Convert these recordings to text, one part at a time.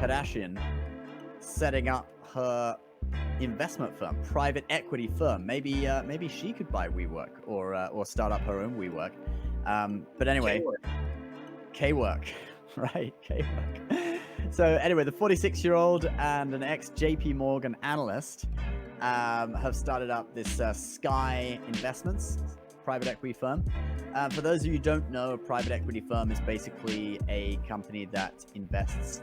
Kardashian setting up her investment firm, private equity firm. Maybe she could buy WeWork or start up her own WeWork. But anyway, K-Work, right? K-Work. So anyway, the 46-year-old and an ex-JP Morgan analyst have started up this Skyy Investments private equity firm. For those of you who don't know, a private equity firm is basically a company that invests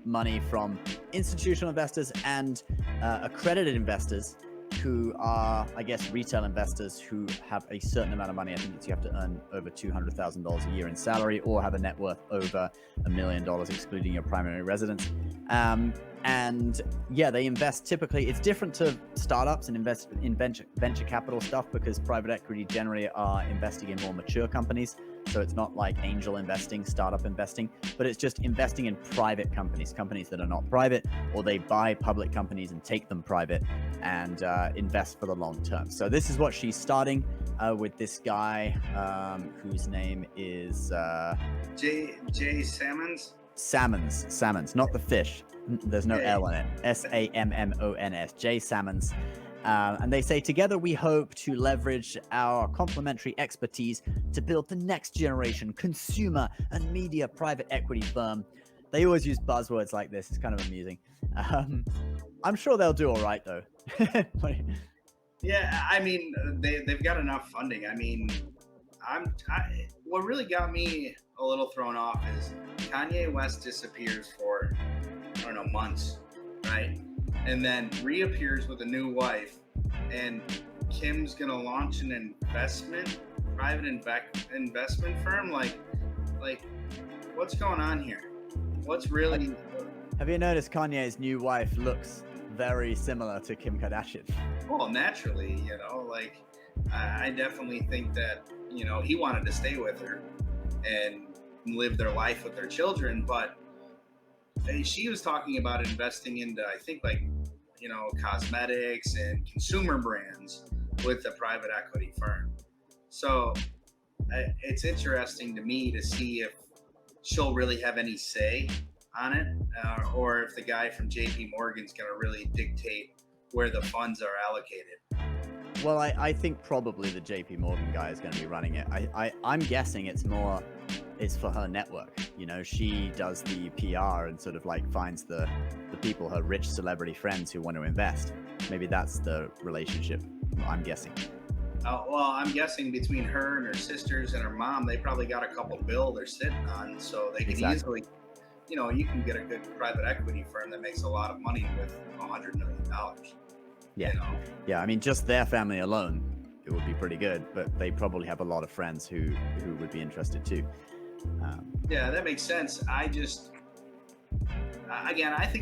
money from institutional investors and accredited investors who are, I guess, retail investors who have a certain amount of money. I think it's you have to earn over $200,000 a year in salary or have a net worth over $1 million, excluding your primary residence. And yeah, they invest typically. It's different to startups and invest in venture capital stuff because private equity generally are investing in more mature companies. So it's not like angel investing, startup investing, but it's just investing in private companies that are not private, or they buy public companies and take them private and invest for the long term. So this is what she's starting with this guy whose name is Jay Sammons. Sammons, not the fish. There's no L in it. Sammons. Jay Sammons. And they say, together we hope to leverage our complementary expertise to build the next generation consumer and media private equity firm. They always use buzzwords like this. It's kind of amusing. I'm sure they'll do all right, though. Yeah, I mean, they've got enough funding. I mean, what really got me a little thrown off is Kanye West disappears for, I don't know, months, right? And then reappears with a new wife, and Kim's gonna launch an private investment firm. Like, what's going on here? What's really? Have you noticed Kanye's new wife looks very similar to Kim Kardashian? Well, naturally, I definitely think that he wanted to stay with her and live their life with their children, but she was talking about investing into, I think, cosmetics and consumer brands with a private equity firm. So it's interesting to me to see if she'll really have any say on it, or if the guy from JP Morgan's going to really dictate where the funds are allocated. Well, I think probably the JP Morgan guy is going to be running it. I'm guessing it's for her network. She does the PR and sort of finds the people, her rich celebrity friends who want to invest. Maybe that's the relationship, I'm guessing. Well, I'm guessing between her and her sisters and her mom, they probably got a couple bill they're sitting on, so they can easily, you can get a good private equity firm that makes a lot of money with $100 million. Yeah. Yeah. I mean, just their family alone, it would be pretty good, but they probably have a lot of friends who would be interested too. Yeah, that makes sense. I think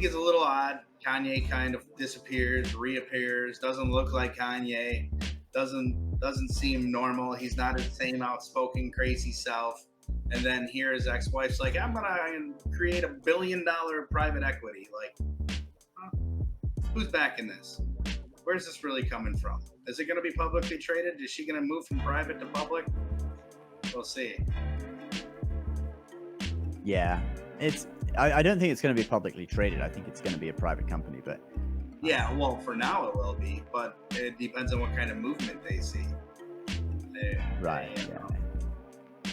it's a little odd. Kanye kind of disappears, reappears, doesn't look like Kanye, doesn't seem normal. He's not his same outspoken, crazy self. And then here his ex-wife's like, I'm gonna create $1 billion private equity. Who's backing this? Where's this really coming from? Is it going to be publicly traded? Is she going to move from private to public? We'll see. Yeah, I don't think it's going to be publicly traded. I think it's going to be a private company, but yeah, well, for now it will be, but it depends on what kind of movement they see. Right.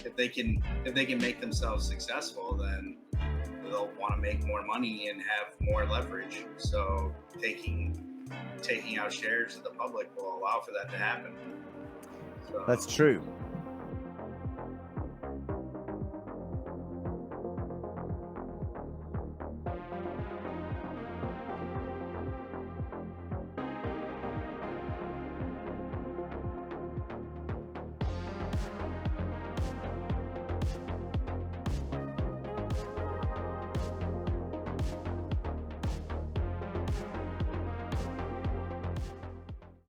If they can make themselves successful, then they'll want to make more money and have more leverage. So taking out shares of the public will allow for that to happen. So, that's true.